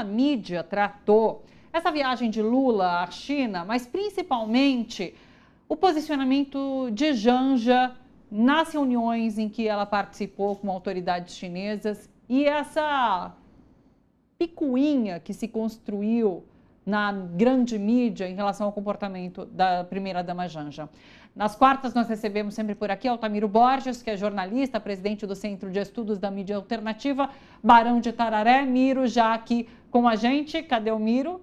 a mídia tratou essa viagem de Lula à China, mas principalmente o posicionamento de Janja nas reuniões em que ela participou com autoridades chinesas e essa picuinha que se construiu na grande mídia em relação ao comportamento da primeira-dama Janja. Nas quartas, nós recebemos sempre por aqui Altamiro Borges, que é jornalista, presidente do Centro de Estudos da Mídia Alternativa, Barão de Itararé. Miro já aqui com a gente. Cadê o Miro?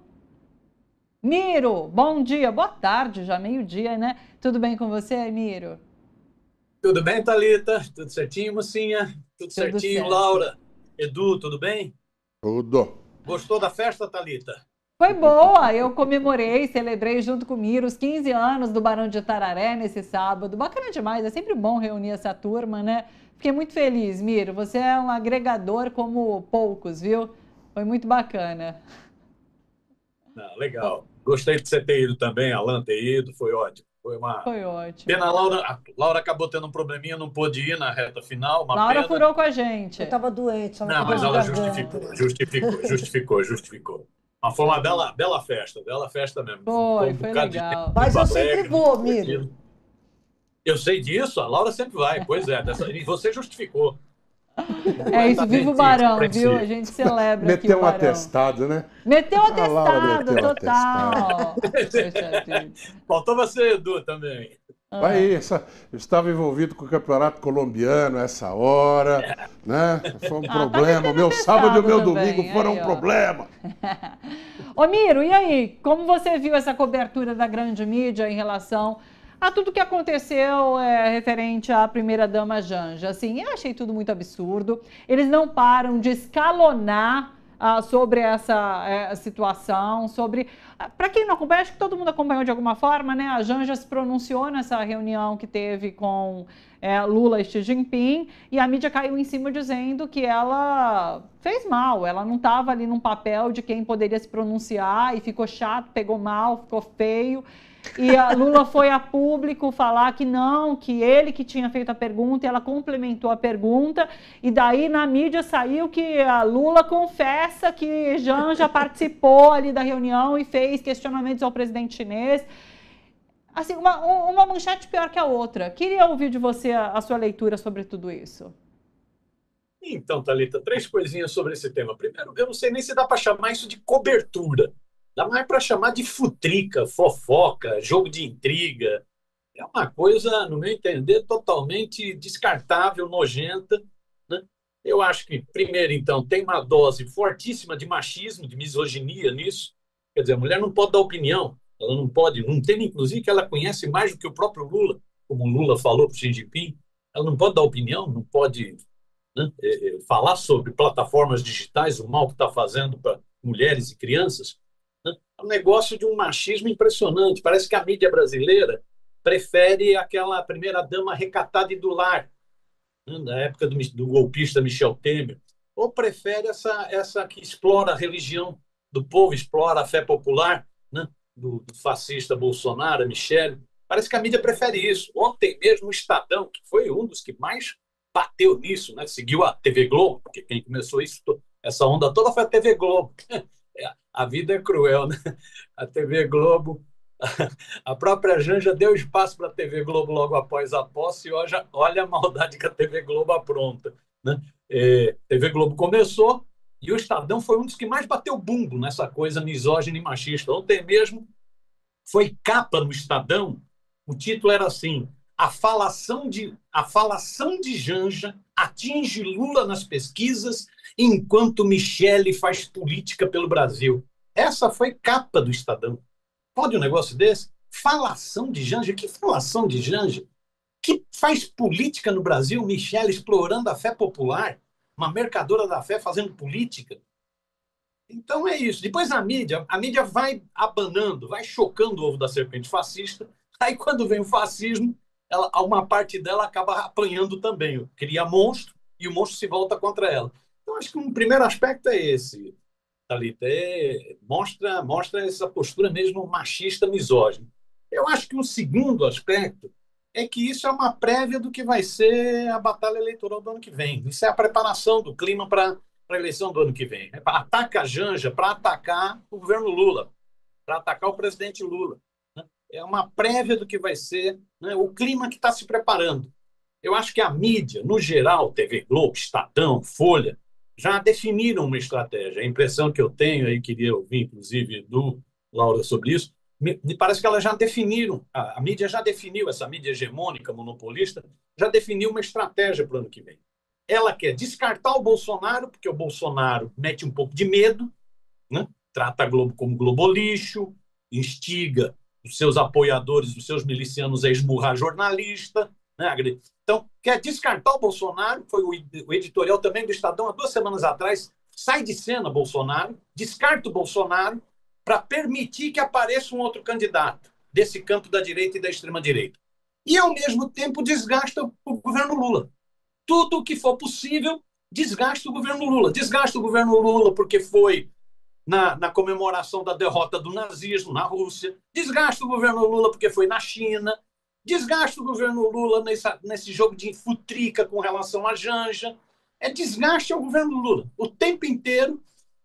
Miro, bom dia, boa tarde, já meio-dia, né? Tudo bem com você, Miro? Tudo bem, Thalita? Tudo certinho, mocinha? Tudo Tudo certinho, certo. Laura? Edu, tudo bem? Tudo. Gostou da festa, Thalita? Foi boa, eu comemorei, celebrei junto com o Miro os 15 anos do Barão de Itararé nesse sábado. Bacana demais, é sempre bom reunir essa turma, né? Fiquei muito feliz, Miro. Você é um agregador como poucos, viu? Foi muito bacana. Não, legal. Gostei de você ter ido também, Alan ter ido, foi ótimo. Foi ótimo. Pena, a Laura acabou tendo um probleminha, não pôde ir na reta final, uma Laura pena. furou com a gente. Eu estava doente, estava Não, com mas dor de ela garganta. justificou. Mas foi uma bela festa mesmo. Foi bocado legal. de Mas eu alegre, sempre vou, divertido. Miro. Eu sei disso, a Laura sempre vai, pois é. E você justificou. É isso, viva o Barão, viu? A gente celebra aqui Meteu o um Barão. atestado, né? Meteu um A Laura atestado, meteu um total. Poxa vida. Faltou você, Edu, também. Aí, eu estava envolvido com o campeonato colombiano essa hora, né? Foi um problema. metendo O meu sábado e o meu atestado também, domingo foram aí, um ó. problema. Ô Miro, e aí? Como você viu essa cobertura da grande mídia em relação a tudo que aconteceu referente à primeira-dama Janja? Assim, eu achei tudo muito absurdo. Eles não param de escalonar sobre essa situação, sobre... Para quem não acompanha, acho que todo mundo acompanhou de alguma forma, né? A Janja se pronunciou nessa reunião que teve com Lula e Xi Jinping, e a mídia caiu em cima dizendo que ela fez mal, ela não estava ali num papel de quem poderia se pronunciar, e ficou chato, pegou mal, ficou feio. E a Lula foi a público falar que não, que ele que tinha feito a pergunta, e ela complementou a pergunta, e daí na mídia saiu que a Lula confessa que Janja participou ali da reunião e fez questionamentos ao presidente chinês. Assim, uma manchete pior que a outra. Queria ouvir de você a sua leitura sobre tudo isso. Então, Thalita, 3 coisinhas sobre esse tema. Primeiro, eu não sei nem se dá para chamar isso de cobertura. Dá mais para chamar de futrica, fofoca, jogo de intriga. É uma coisa, no meu entender, totalmente descartável, nojenta, né? Eu acho que, primeiro, então, tem uma dose fortíssima de machismo, de misoginia nisso. Quer dizer, a mulher não pode dar opinião. Ela não pode, não tem, inclusive, que ela conhece mais do que o próprio Lula, como o Lula falou para o Xi Jinping. Ela não pode dar opinião, não pode, né, falar sobre plataformas digitais, o mal que está fazendo para mulheres e crianças. É um negócio de um machismo impressionante. Parece que a mídia brasileira prefere aquela primeira-dama recatada e do lar, né, da época do golpista Michel Temer, ou prefere essa que explora a religião do povo, explora a fé popular, né, do fascista Bolsonaro, Michele. Parece que a mídia prefere isso. Ontem mesmo o Estadão, que foi um dos que mais bateu nisso, né, seguiu a TV Globo, porque quem começou essa onda toda foi a TV Globo. A vida é cruel, né? A TV Globo, a própria Janja deu espaço para a TV Globo logo após a posse, e olha a maldade que a TV Globo apronta, né? TV Globo começou e o Estadão foi um dos que mais bateu bumbo nessa coisa misógina e machista. Ontem mesmo foi capa no Estadão, o título era assim: a falação de Janja atinge Lula nas pesquisas enquanto Michele faz política pelo Brasil. Essa foi capa do Estadão. Pode um negócio desse? Falação de Janja? Que falação de Janja? Que faz política no Brasil, Michele explorando a fé popular, uma mercadora da fé fazendo política? Então é isso. Depois a mídia vai abanando, vai chocando o ovo da serpente fascista. Aí quando vem o fascismo, uma parte dela acaba apanhando também. Cria monstro e o monstro se volta contra ela. Então acho que um primeiro aspecto é esse, Thalita. Mostra essa postura mesmo machista, misógina. Eu acho que um segundo aspecto é que isso é uma prévia do que vai ser a batalha eleitoral do ano que vem. Isso é a preparação do clima para para a eleição do ano que vem. Ataca a Janja para atacar o governo Lula, para atacar o presidente Lula. Né? É uma prévia do que vai ser, né, o clima que está se preparando. Eu acho que a mídia, no geral, TV Globo, Estadão, Folha, já definiram uma estratégia. A impressão que eu tenho, aí queria ouvir, inclusive, do Laura sobre isso, me parece que elas já definiram, a mídia já definiu, essa mídia hegemônica, monopolista, já definiu uma estratégia para o ano que vem. Ela quer descartar o Bolsonaro, porque o Bolsonaro mete um pouco de medo, né? Trata a Globo como globolixo, instiga os seus apoiadores, os seus milicianos a esmurrar jornalista, né? Então, quer descartar o Bolsonaro, foi o editorial também do Estadão, há 2 semanas atrás, sai de cena Bolsonaro, descarta o Bolsonaro para permitir que apareça um outro candidato desse campo da direita e da extrema-direita. E, ao mesmo tempo, desgasta o governo Lula. Tudo o que for possível, desgasta o governo Lula. Desgasta o governo Lula porque foi na comemoração da derrota do nazismo na Rússia, desgasta o governo Lula porque foi na China, desgasta o governo Lula nesse jogo de futrica com relação à Janja. Desgaste ao governo Lula o tempo inteiro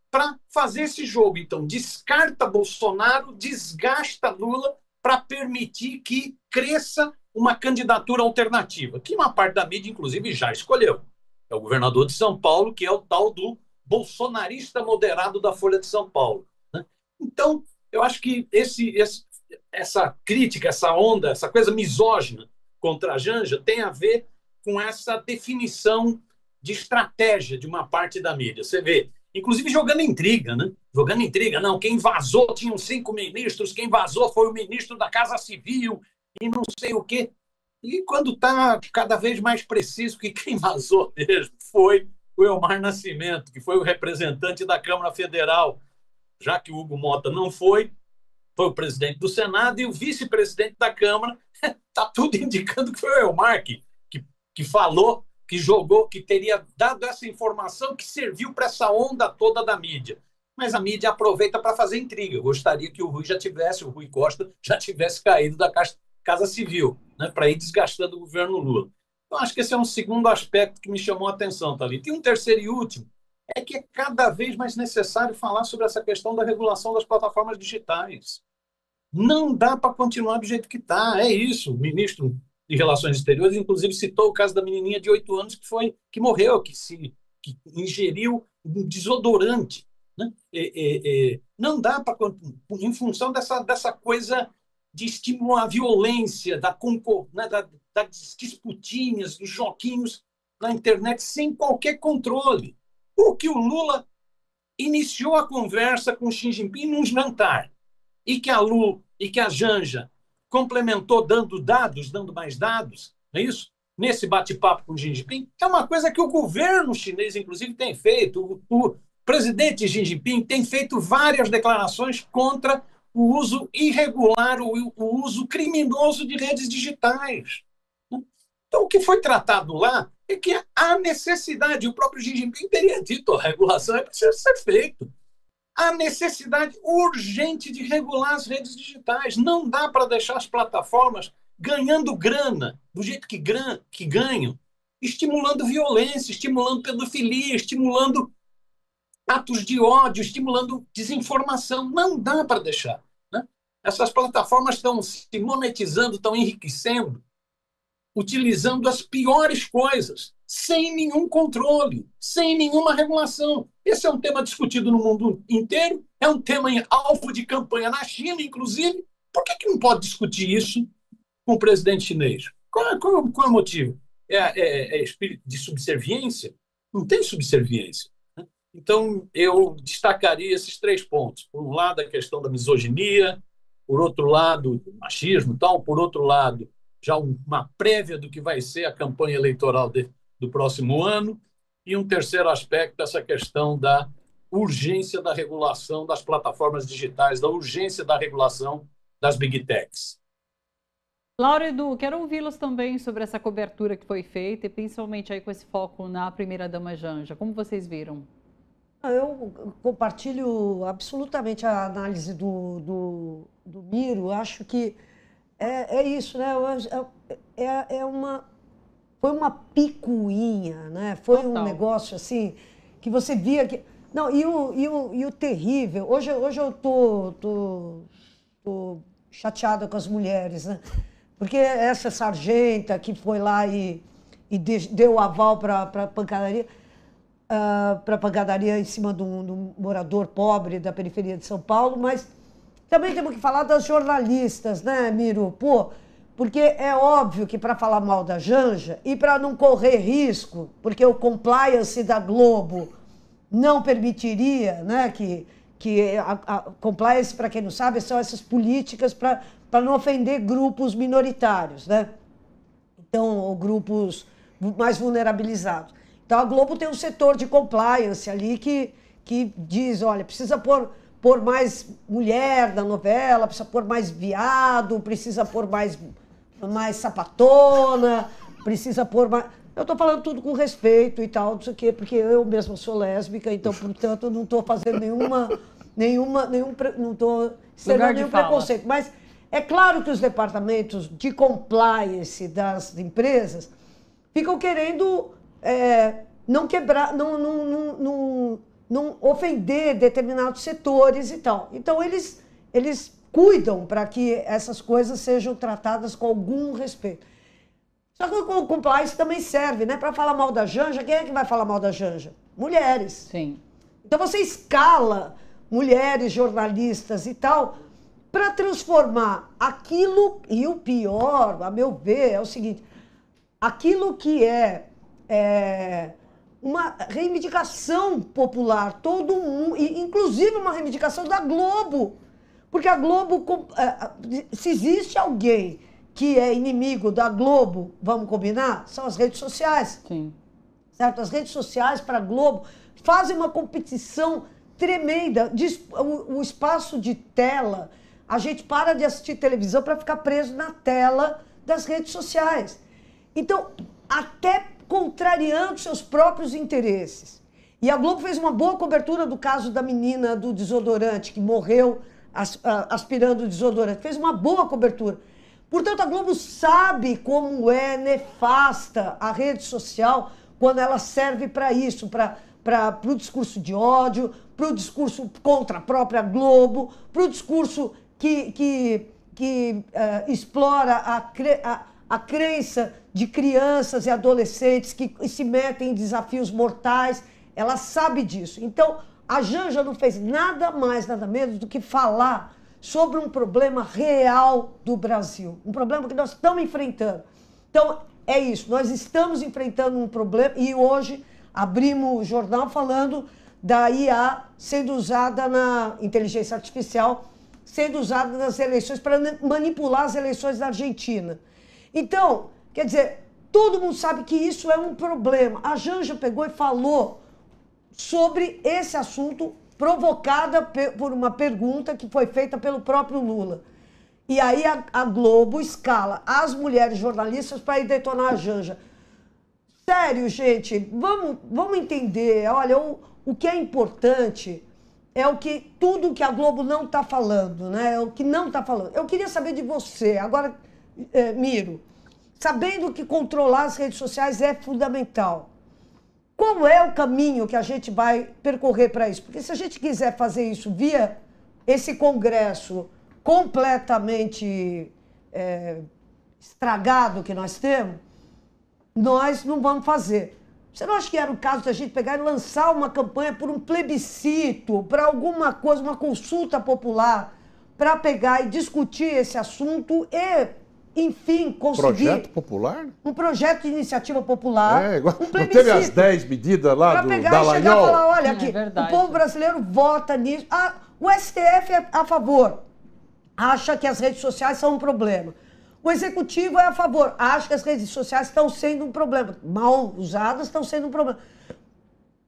para fazer esse jogo. Então, descarta Bolsonaro, desgasta Lula para permitir que cresça uma candidatura alternativa, que uma parte da mídia, inclusive, já escolheu. É o governador de São Paulo, que é o tal do bolsonarista moderado da Folha de São Paulo. Né? Então, eu acho que essa crítica, essa onda, essa coisa misógina contra a Janja tem a ver com essa definição de estratégia de uma parte da mídia. Você vê, inclusive jogando intriga, né? Jogando intriga. Não, quem vazou tinham 5 ministros, quem vazou foi o ministro da Casa Civil e não sei o quê. E quando está cada vez mais preciso que quem vazou mesmo foi o Elmar Nascimento, que foi o representante da Câmara Federal, já que o Hugo Mota não foi o presidente do Senado e o vice-presidente da Câmara. Está tudo indicando que foi o Elmar que falou, que jogou, que teria dado essa informação que serviu para essa onda toda da mídia. Mas a mídia aproveita para fazer intriga. Eu gostaria que o Rui Costa já tivesse caído da Casa Civil, né, para ir desgastando o governo Lula. Então, acho que esse é um segundo aspecto que me chamou a atenção, Thalita. E um terceiro e último é que é cada vez mais necessário falar sobre essa questão da regulação das plataformas digitais. Não dá para continuar do jeito que está. É isso. O ministro de Relações Exteriores, inclusive, citou o caso da menininha de 8 anos que morreu, que ingeriu um desodorante. Né? Não dá para, em função dessa coisa de estímulo à violência, das disputinhas, dos joquinhos na internet, sem qualquer controle. O que o Lula iniciou a conversa com Xi Jinping num jantar, e que a Janja complementou dando mais dados, não é isso? Nesse bate-papo com Xi Jinping, é uma coisa que o governo chinês, inclusive, tem feito. O presidente Xi Jinping tem feito várias declarações contra o uso irregular, o uso criminoso de redes digitais. Então, o que foi tratado lá é que há necessidade, o próprio Xi Jinping teria dito, a regulação é preciso ser feita. Há necessidade urgente de regular as redes digitais. Não dá para deixar as plataformas ganhando grana, do jeito que ganham, estimulando violência, estimulando pedofilia, estimulando atos de ódio, estimulando desinformação. Não dá para deixar. Né? Essas plataformas estão se monetizando, estão enriquecendo, utilizando as piores coisas, sem nenhum controle, sem nenhuma regulação. Esse é um tema discutido no mundo inteiro, é um tema alvo de campanha na China, inclusive. Por que não pode discutir isso com o presidente chinês? Qual é o motivo? É espírito de subserviência? Não tem subserviência. Né? Então, eu destacaria esses 3 pontos. Por um lado, a questão da misoginia, por outro lado, o machismo e tal, por outro lado, já uma prévia do que vai ser a campanha eleitoral do próximo ano, e um terceiro aspecto, essa questão da urgência da regulação das plataformas digitais, da urgência da regulação das big techs. Laura e Edu, quero ouvi-los também sobre essa cobertura que foi feita, e principalmente aí com esse foco na primeira-dama Janja. Como vocês viram? Eu compartilho absolutamente a análise do Miro. Acho que é isso, né? Foi uma picuinha, né? Foi Total. Um negócio assim que você via que... Não, e o terrível... Hoje eu tô chateada com as mulheres, né? Porque essa sargenta que foi lá e deu aval para pancadaria, em cima de um morador pobre da periferia de São Paulo, mas também temos que falar das jornalistas, né, Miro? Pô, porque é óbvio que para falar mal da Janja e para não correr risco, porque o compliance da Globo não permitiria, né, que a compliance, para quem não sabe, são essas políticas para não ofender grupos minoritários, né? Então, ou grupos mais vulnerabilizados. Então, a Globo tem um setor de compliance ali que diz, olha, precisa pôr mais mulher na novela, precisa pôr mais viado, precisa pôr mais sapatona, precisa pôr mais... Eu estou falando tudo com respeito e tal, não sei o quê, porque eu mesma sou lésbica, então, portanto, não estou fazendo não estou externando nenhum preconceito. Mas é claro que os departamentos de compliance das empresas ficam querendo não quebrar, não ofender determinados setores e tal. Então, eles cuidam para que essas coisas sejam tratadas com algum respeito. Só que o compliance também serve, né? Para falar mal da Janja, quem é que vai falar mal da Janja? Mulheres. Sim. Então você escala mulheres, jornalistas e tal, para transformar aquilo, e o pior, a meu ver, é o seguinte, aquilo que é uma reivindicação popular, todo mundo, inclusive uma reivindicação da Globo, porque a Globo, se existe alguém que é inimigo da Globo, vamos combinar, são as redes sociais. Sim. Certo? As redes sociais para a Globo fazem uma competição tremenda. O espaço de tela, a gente para de assistir televisão para ficar preso na tela das redes sociais. Então, até contrariando seus próprios interesses. E a Globo fez uma boa cobertura do caso da menina do desodorante, que morreu aspirando desodorante. Fez uma boa cobertura. Portanto, a Globo sabe como é nefasta a rede social quando ela serve para isso, para o discurso de ódio, para o discurso contra a própria Globo, para o discurso que explora a crença de crianças e adolescentes que se metem em desafios mortais. Ela sabe disso. Então, a Janja não fez nada mais, nada menos do que falar sobre um problema real do Brasil, um problema que nós estamos enfrentando. Então, é isso, nós estamos enfrentando um problema e hoje abrimos o jornal falando da IA sendo usada na inteligência artificial, sendo usada nas eleições para manipular as eleições da Argentina. Então, quer dizer, todo mundo sabe que isso é um problema. A Janja pegou e falou sobre esse assunto provocada por uma pergunta que foi feita pelo próprio Lula. E aí a Globo escala as mulheres jornalistas para ir detonar a Janja. Sério, gente, vamos entender. Olha, o que é importante é tudo que a Globo não está falando, né? É o que não está falando. Eu queria saber de você, agora, Miro, sabendo que controlar as redes sociais é fundamental. Qual é o caminho que a gente vai percorrer para isso? Porque se a gente quiser fazer isso via esse Congresso completamente estragado que nós temos, nós não vamos fazer. Você não acha que era o caso da gente pegar e lançar uma campanha por um plebiscito, para alguma coisa, uma consulta popular, para pegar e discutir esse assunto e, enfim, conseguir... Projeto popular? Um projeto de iniciativa popular. Igual, um não teve as 10 medidas lá pra do pegar Dallagnol? E chegar e falar, olha aqui, verdade. O povo brasileiro vota nisso. O STF é a favor, acha que as redes sociais são um problema. O Executivo é a favor, acha que as redes sociais estão sendo um problema. Mal usadas estão sendo um problema.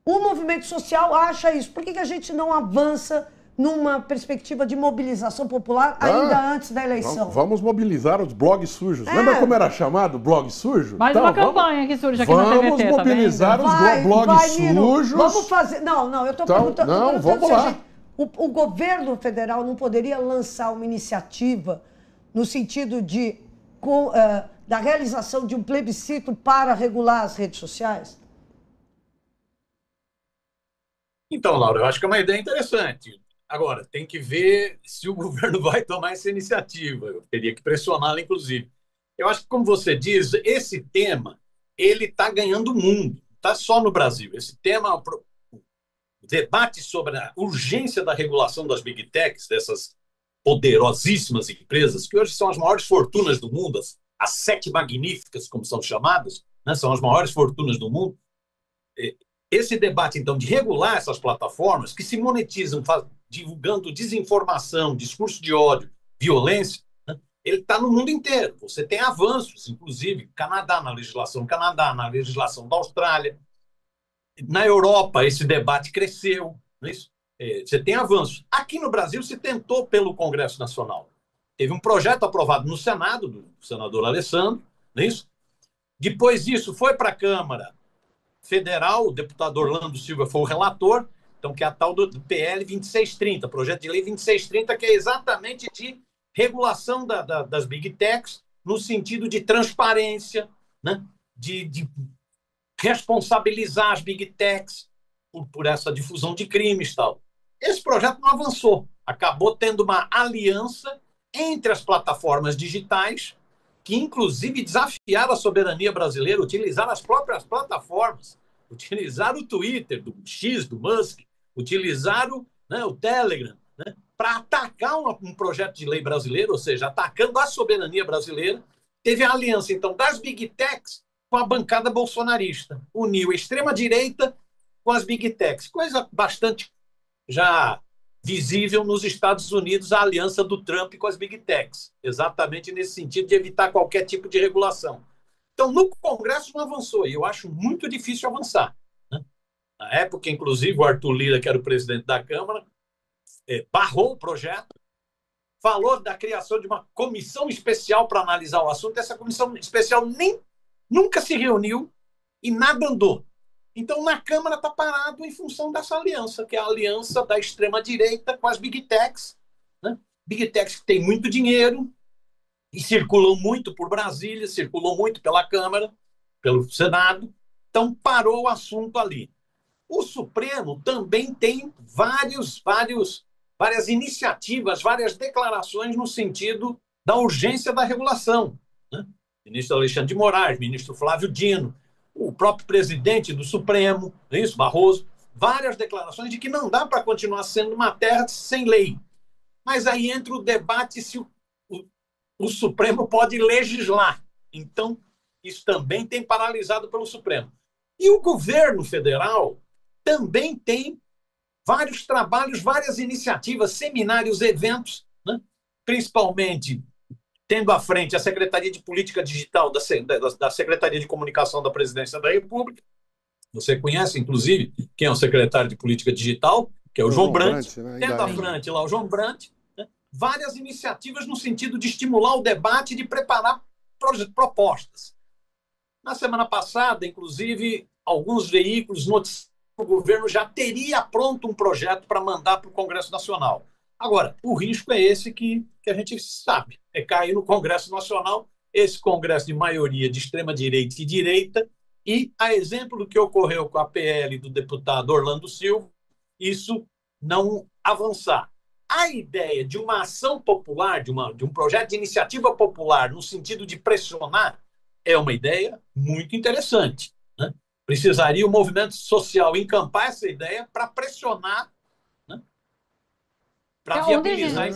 O movimento social acha isso. Por que a gente não avança numa perspectiva de mobilização popular ainda antes da eleição? Vamos mobilizar os blogs sujos. Lembra como era chamado blog sujo? Mais uma campanha que surge aqui na TVT, vamos mobilizar os blogs sujos. Vamos fazer... Não, eu estou perguntando... Não, vamos lá. O governo federal não poderia lançar uma iniciativa no sentido da realização de um plebiscito para regular as redes sociais? Então, Laura, eu acho que é uma ideia interessante. Agora, tem que ver se o governo vai tomar essa iniciativa. Eu teria que pressioná-la, inclusive. Eu acho que, como você diz, esse tema ele está ganhando o mundo, está só no Brasil. Esse tema, o debate sobre a urgência da regulação das big techs, dessas poderosíssimas empresas, que hoje são as maiores fortunas do mundo, as 7 magníficas, como são chamadas, né, são as maiores fortunas do mundo. Esse debate, então, de regular essas plataformas que se monetizam divulgando desinformação, discurso de ódio, violência, né, ele está no mundo inteiro. Você tem avanços, inclusive, Canadá, na legislação da Austrália. Na Europa, esse debate cresceu. Não é isso? Você tem avanços. Aqui no Brasil, se tentou pelo Congresso Nacional. Teve um projeto aprovado no Senado, do senador Alessandro, não é isso? Depois disso, foi para a Câmara Federal, o deputado Orlando Silva foi o relator, então, que é a tal do PL 2630, projeto de lei 2630, que é exatamente de regulação das big techs, no sentido de transparência, né? de responsabilizar as big techs por essa difusão de crimes e tal. Esse projeto não avançou, acabou tendo uma aliança entre as plataformas digitais, que inclusive desafiaram a soberania brasileira, utilizaram as próprias plataformas, utilizaram o Twitter, do X, do Musk, utilizaram, né, o Telegram, né, para atacar um projeto de lei brasileiro, ou seja, atacando a soberania brasileira. Teve a aliança, então, das big techs com a bancada bolsonarista. Uniu a extrema-direita com as big techs. Coisa bastante já visível nos Estados Unidos, a aliança do Trump com as big techs, exatamente nesse sentido de evitar qualquer tipo de regulação. Então, no Congresso não avançou, e eu acho muito difícil avançar, né? Na época, inclusive, o Arthur Lira, que era o presidente da Câmara, barrou o projeto, falou da criação de uma comissão especial para analisar o assunto. Essa comissão especial nunca se reuniu e nada andou. Então, na Câmara está parado em função dessa aliança, que é a aliança da extrema-direita com as big techs, né? Big techs que têm muito dinheiro e circulam muito por Brasília, circulam muito pela Câmara, pelo Senado. Então, parou o assunto ali. O Supremo também tem várias iniciativas, várias declarações no sentido da urgência da regulação, né? Ministro Alexandre de Moraes, ministro Flávio Dino, o próprio presidente do Supremo, isso, Barroso, várias declarações de que não dá para continuar sendo uma terra sem lei. Mas aí entra o debate se o Supremo pode legislar. Então, isso também tem paralisado pelo Supremo. E o governo federal também tem vários trabalhos, várias iniciativas, seminários, eventos, né? Principalmente tendo à frente a Secretaria de Política Digital da Secretaria de Comunicação da Presidência da República. Você conhece, inclusive, quem é o secretário de Política Digital, que é o João Brant, né? Tendo à frente lá o João Brant, né? Várias iniciativas no sentido de estimular o debate e de preparar propostas. Na semana passada, inclusive, alguns veículos noticiaram que o governo já teria pronto um projeto para mandar para o Congresso Nacional. Agora, o risco é esse que a gente sabe, é cair no Congresso Nacional, esse Congresso de maioria de extrema-direita e direita, e, a exemplo do que ocorreu com a PL do deputado Orlando Silva, isso não avançar. A ideia de uma ação popular, de um projeto de iniciativa popular, no sentido de pressionar, é uma ideia muito interessante, né? Precisaria o movimento social encampar essa ideia para pressionar, para viabilizar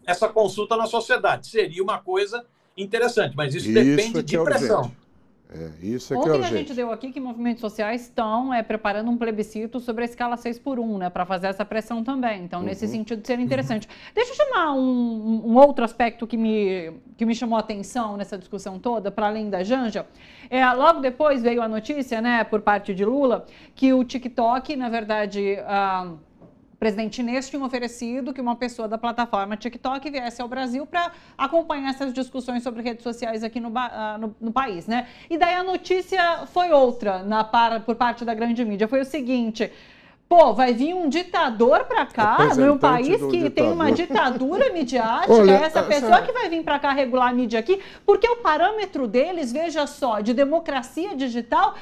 essa consulta na sociedade. Seria uma coisa interessante, mas isso depende de pressão. Isso é que é Ontem urgente. a gente deu aqui que movimentos sociais estão preparando um plebiscito sobre a escala 6x1, né, para fazer essa pressão também. Então, nesse sentido, seria interessante. Deixa eu chamar um outro aspecto que me chamou a atenção nessa discussão toda, para além da Janja. Logo depois veio a notícia, né, por parte de Lula, que o TikTok, na verdade, o presidente chinês tinha oferecido que uma pessoa da plataforma TikTok viesse ao Brasil para acompanhar essas discussões sobre redes sociais aqui no país, né? E daí a notícia foi outra por parte da grande mídia. Foi o seguinte: Pô, vai vir um ditador para cá, num país que tem uma ditadura midiática. Olha, essa pessoa que vai vir para cá regular a mídia aqui, porque o parâmetro deles, veja só, de democracia digital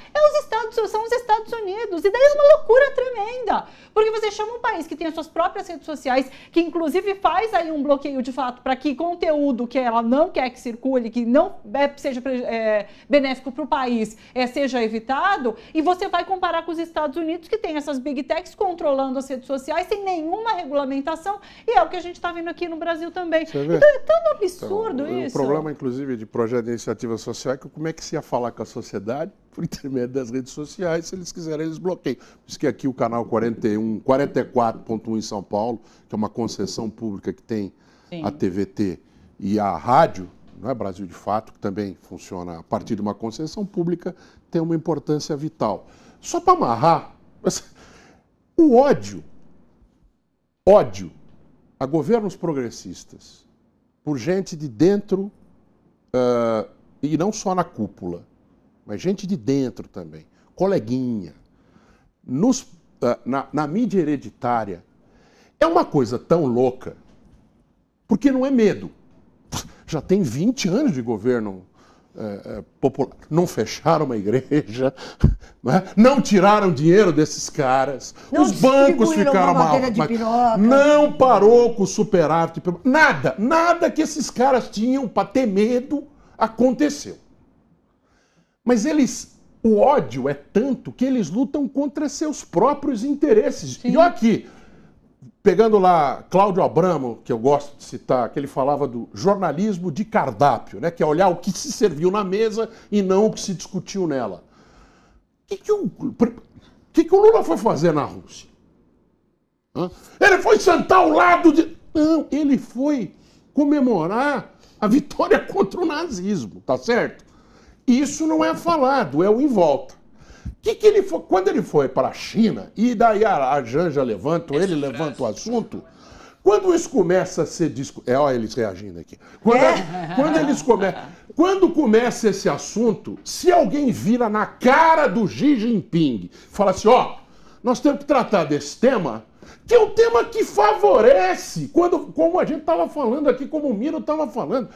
são os Estados Unidos. E daí é uma loucura tremenda. Porque você chama um país que tem as suas próprias redes sociais, que inclusive faz aí um bloqueio de fato para que conteúdo que ela não quer que circule, que não seja benéfico para o país, seja evitado, e você vai comparar com os Estados Unidos, que tem essas big techs controlando as redes sociais sem nenhuma regulamentação, e é o que a gente está vendo aqui no Brasil também. Então é tão absurdo isso. O problema, inclusive, de projeto de iniciativa social é que como é que se ia falar com a sociedade por intermédio das redes sociais, se eles quiserem, eles bloqueiam. Por isso que aqui o canal 44.1 em São Paulo, que é uma concessão pública que tem a TVT e a rádio, não é Brasil de Fato, que também funciona a partir de uma concessão pública, tem uma importância vital. Só para amarrar, o ódio a governos progressistas por gente de dentro, e não só na cúpula, mas gente de dentro também, coleguinha, na mídia hereditária, é uma coisa tão louca, porque não é medo. Já tem 20 anos de governo popular. Não fecharam uma igreja, não tiraram dinheiro desses caras, os bancos ficaram mal, não parou com o superávit, nada que esses caras tinham para ter medo aconteceu. Mas o ódio é tanto que eles lutam contra seus próprios interesses. Sim. E olha aqui, pegando lá Cláudio Abramo, que eu gosto de citar, que ele falava do jornalismo de cardápio, né, que é olhar o que se serviu na mesa e não o que se discutiu nela. O que o Lula foi fazer na Rússia? Ele foi sentar ao lado de... Não, ele foi comemorar a vitória contra o nazismo, tá certo? Isso não é falado, é o em volta. Quando ele foi para a China, e daí a Janja levanta o assunto, quando isso começa a ser discutido... Olha eles reagindo aqui. Quando começa esse assunto, se alguém vira na cara do Xi Jinping, fala assim, nós temos que tratar desse tema, que é um tema que favorece, como a gente estava falando aqui, como o Miro estava falando,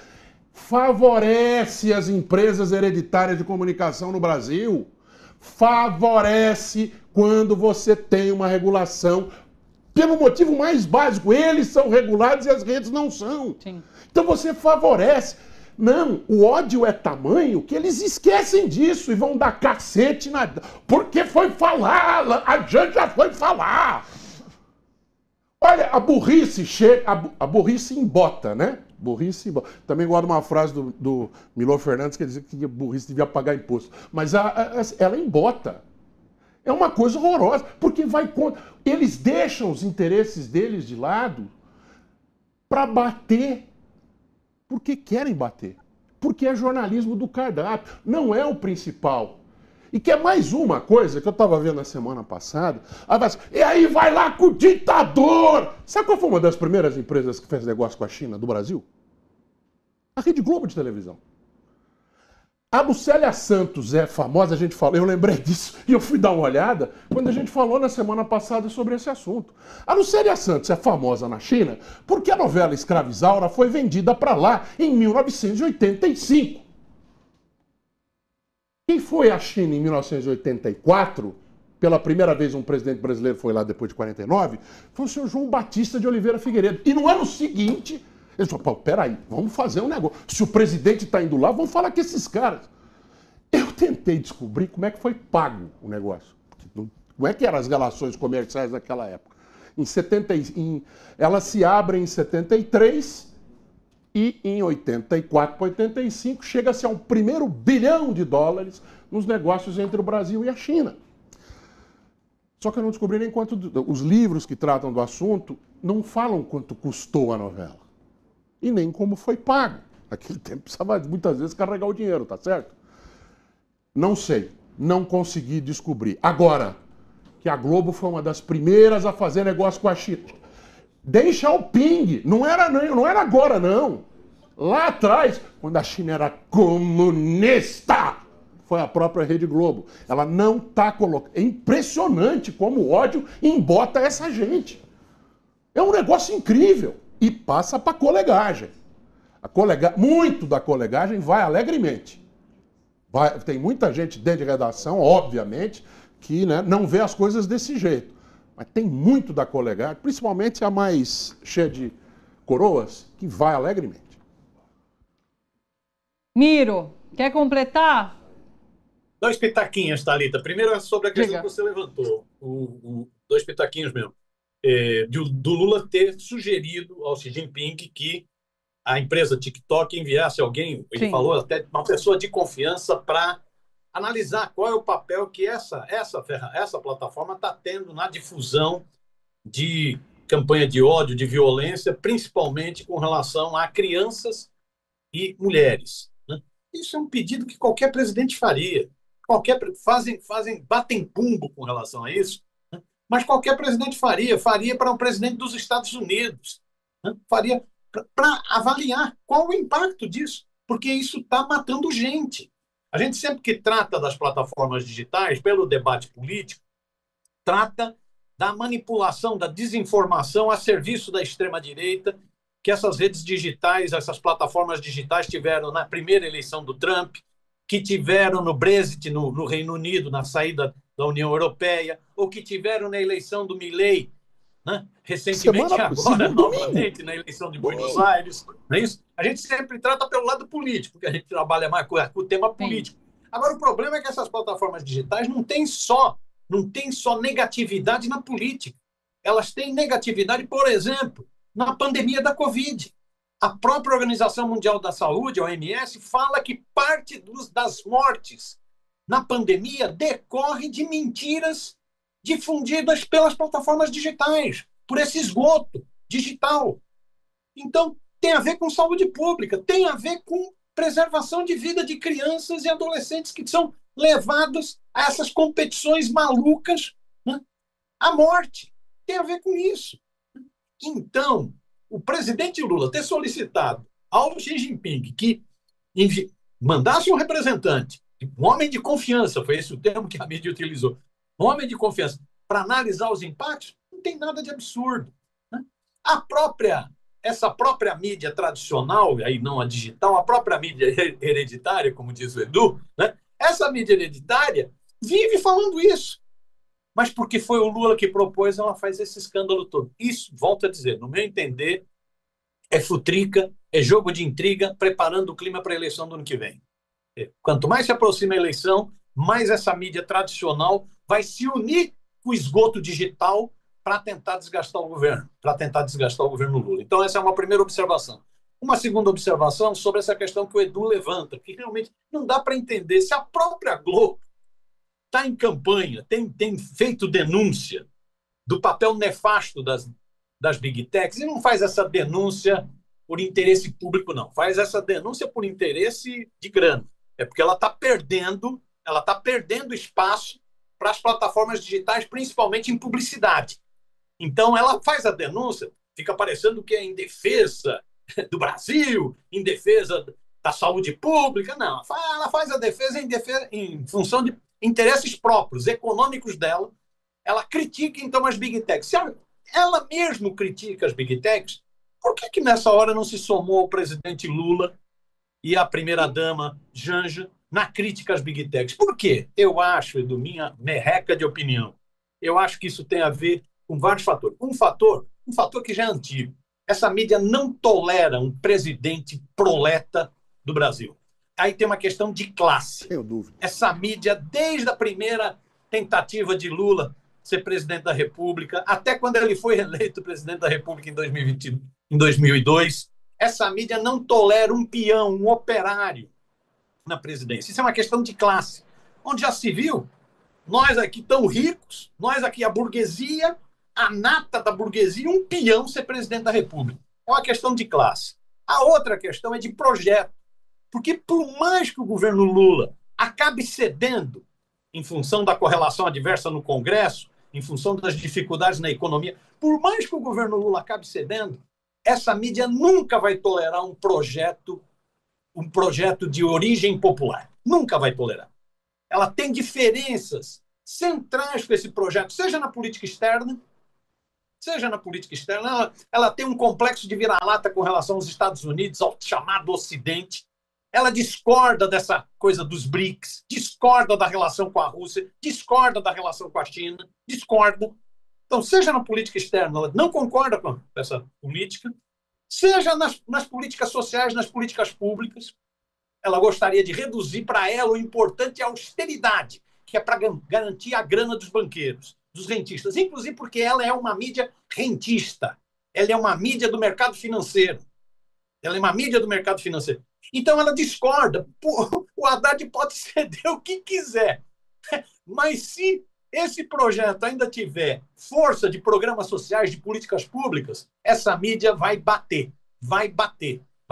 favorece as empresas hereditárias de comunicação no Brasil. Favorece quando você tem uma regulação pelo motivo mais básico. Eles são regulados e as redes não são. Sim. Então você favorece. Não, o ódio é tamanho que eles esquecem disso e vão dar cacete porque foi falar, a gente já foi falar. Olha, a burrice embota, né? Burrice embota. Também gosto de uma frase do Milor Fernandes que dizia que a burrice devia pagar imposto. Mas ela embota. É uma coisa horrorosa, porque vai contra. Eles deixam os interesses deles de lado para bater. Porque querem bater. Porque é jornalismo do cardápio. Não é o principal. E que é mais uma coisa que eu estava vendo na semana passada. E aí vai lá com o ditador! Sabe qual foi uma das primeiras empresas que fez negócio com a China do Brasil? A Rede Globo de televisão. A Lucélia Santos é famosa, a gente falou, eu lembrei disso e eu fui dar uma olhada quando a gente falou na semana passada sobre esse assunto. A Lucélia Santos é famosa na China porque a novela Escravizaura foi vendida para lá em 1985. Quem foi à China em 1984, pela primeira vez um presidente brasileiro foi lá depois de 49, foi o senhor João Batista de Oliveira Figueiredo. E no ano seguinte, ele falou, peraí, vamos fazer um negócio. Se o presidente está indo lá, vamos falar com esses caras. Eu tentei descobrir como é que foi pago o negócio. Como é que eram as relações comerciais naquela época. Elas se abrem em 73... E em 84 para 85 chega-se a um primeiro bilhão de dólares nos negócios entre o Brasil e a China. Só que eu não descobri nem quanto... Os livros que tratam do assunto não falam quanto custou a novela. E nem como foi pago. Naquele tempo precisava muitas vezes carregar o dinheiro, tá certo? Não sei. Não consegui descobrir. Agora, que a Globo foi uma das primeiras a fazer negócio com a China. Deng Xiaoping, não era agora não. Lá atrás, quando a China era comunista, foi a própria Rede Globo. Ela não está colocando... É impressionante como o ódio embota essa gente. É um negócio incrível. E passa para a colegagem. Muito da colegagem vai alegremente. Tem muita gente dentro de redação, obviamente, que, né, não vê as coisas desse jeito. Mas tem muito da colegagem, principalmente a mais cheia de coroas, que vai alegremente. Miro, quer completar? 2 pitaquinhos, Thalita. Primeiro é sobre a questão Diga. que você levantou. 2 pitaquinhos mesmo. Do Lula ter sugerido ao Xi Jinping que a empresa TikTok enviasse alguém, ele Sim. falou até uma pessoa de confiança para analisar qual é o papel que essa plataforma está tendo na difusão de campanha de ódio, de violência, principalmente com relação a crianças e mulheres. Né? Isso é um pedido que qualquer presidente faria. Batem bumbo com relação a isso, né? Mas qualquer presidente faria para um presidente dos Estados Unidos, né? Faria para avaliar qual o impacto disso, porque isso está matando gente. A gente sempre que trata das plataformas digitais, pelo debate político, trata da manipulação, da desinformação a serviço da extrema-direita, que essas redes digitais, essas plataformas digitais tiveram na primeira eleição do Trump, que tiveram no Brexit, no Reino Unido, na saída da União Europeia, ou que tiveram na eleição do Milei, né? Recentemente, agora, novamente, na eleição de Buenos Aires. Não é isso? A gente sempre trata pelo lado político, porque a gente trabalha mais com o tema político. Agora, o problema é que essas plataformas digitais não têm só negatividade na política. Elas têm negatividade, por exemplo, na pandemia da Covid. A própria Organização Mundial da Saúde, a OMS, fala que parte das mortes na pandemia decorre de mentiras difundidas pelas plataformas digitais, por esse esgoto digital. Então, tem a ver com saúde pública, tem a ver com preservação de vida de crianças e adolescentes que são levados a essas competições malucas, né? A morte tem a ver com isso. Então, o presidente Lula ter solicitado ao Xi Jinping que mandasse um representante, um homem de confiança, foi esse o termo que a mídia utilizou, um homem de confiança, para analisar os impactos, não tem nada de absurdo. Né? Essa própria mídia tradicional, aí não a digital, a própria mídia hereditária, como diz o Edu, né? Essa mídia hereditária vive falando isso. Mas porque foi o Lula que propôs, ela faz esse escândalo todo. Isso, volto a dizer, no meu entender, é futrica, é jogo de intriga, preparando o clima para a eleição do ano que vem. Quanto mais se aproxima a eleição, mais essa mídia tradicional vai se unir com o esgoto digital para tentar desgastar o governo Lula. Então, essa é uma primeira observação. Uma segunda observação sobre essa questão que o Edu levanta, que realmente não dá para entender se a própria Globo está em campanha, tem feito denúncia do papel nefasto das Big Techs e não faz essa denúncia por interesse público, não. Faz essa denúncia por interesse de grana. É porque ela está perdendo espaço para as plataformas digitais, principalmente em publicidade. Então, ela faz a denúncia, fica parecendo que é em defesa do Brasil, em defesa da saúde pública. Não, ela faz a defesa em função de interesses próprios, econômicos dela. Ela critica, então, as Big Techs. Se ela mesmo critica as Big Techs, por que nessa hora não se somou o presidente Lula e a primeira-dama Janja na crítica às Big Techs? Por quê? Eu acho, Edu, minha merreca de opinião, eu acho que isso tem a ver com vários fatores. Um fator que já é antigo. Essa mídia não tolera um presidente proleta do Brasil. Aí tem uma questão de classe. Tenho dúvida. Essa mídia, desde a primeira tentativa de Lula ser presidente da República, até quando ele foi eleito presidente da República em 2002, essa mídia não tolera um peão, um operário na presidência. Isso é uma questão de classe. Onde já se viu, nós aqui tão ricos, nós aqui a burguesia, a nata da burguesia, um peão ser presidente da República. É uma questão de classe. A outra questão é de projeto. Porque por mais que o governo Lula acabe cedendo em função da correlação adversa no Congresso, em função das dificuldades na economia, por mais que o governo Lula acabe cedendo, essa mídia nunca vai tolerar um projeto de origem popular. Nunca vai tolerar. ela tem diferenças centrais com esse projeto, seja na política externa, ela tem um complexo de vira-lata com relação aos Estados Unidos, ao chamado Ocidente. Ela discorda dessa coisa dos BRICS, discorda da relação com a Rússia, discorda da relação com a China, discorda. Então, seja na política externa, ela não concorda com essa política, seja nas políticas sociais, nas políticas públicas, ela gostaria de reduzir para ela o importante é a austeridade, que é para garantir a grana dos banqueiros, dos rentistas, inclusive porque ela é uma mídia rentista, ela é uma mídia do mercado financeiro. Então, ela discorda. O Haddad pode ceder o que quiser, mas se esse projeto ainda tiver força de programas sociais, de políticas públicas, essa mídia vai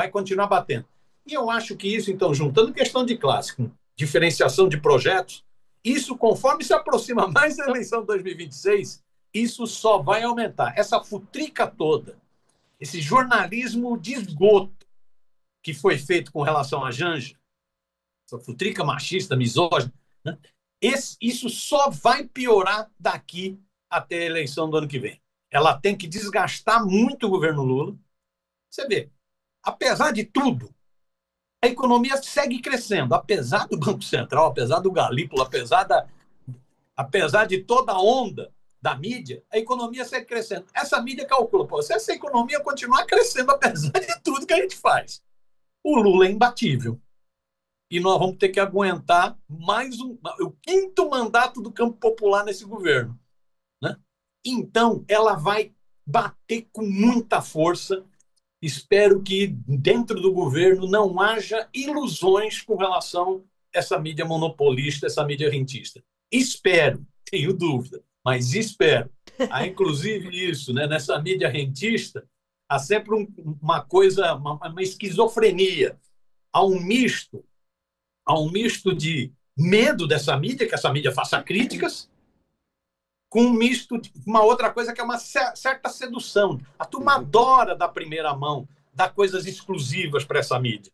continuar batendo. E eu acho que isso, então, juntando questão de classe com diferenciação de projetos, isso, conforme se aproxima mais da eleição de 2026, isso só vai aumentar. Essa futrica toda, esse jornalismo de esgoto que foi feito com relação à Janja, essa futrica machista, misógina, né? Isso só vai piorar daqui até a eleição do ano que vem. Ela tem que desgastar muito o governo Lula. Você vê, apesar de tudo, a economia segue crescendo, apesar do Banco Central, apesar do Galípolo, apesar de toda a onda da mídia, a economia segue crescendo. Essa mídia calcula, se essa economia continuar crescendo, apesar de tudo que a gente faz, o Lula é imbatível. E nós vamos ter que aguentar o 5º mandato do campo popular nesse governo, né? Então, ela vai bater com muita força. Espero que dentro do governo não haja ilusões com relação a essa mídia monopolista, essa mídia rentista. Espero, tenho dúvida, mas espero. Há inclusive isso, né? Nessa mídia rentista, há sempre uma coisa, uma esquizofrenia. Há um misto de medo dessa mídia, que essa mídia faça críticas, com um misto de uma outra coisa que é uma certa sedução. A turma adora da primeira mão, dar coisas exclusivas para essa mídia,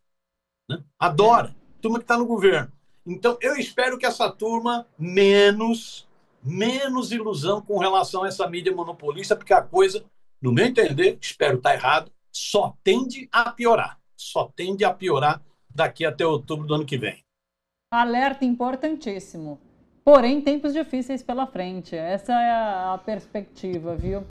né? Adora. A turma que está no governo. Então, eu espero que essa turma menos ilusão com relação a essa mídia monopolista, porque a coisa, no meu entender, espero estar errado, só tende a piorar. Só tende a piorar daqui até outubro do ano que vem. Alerta importantíssimo. Porém, tempos difíceis pela frente. Essa é a perspectiva, viu?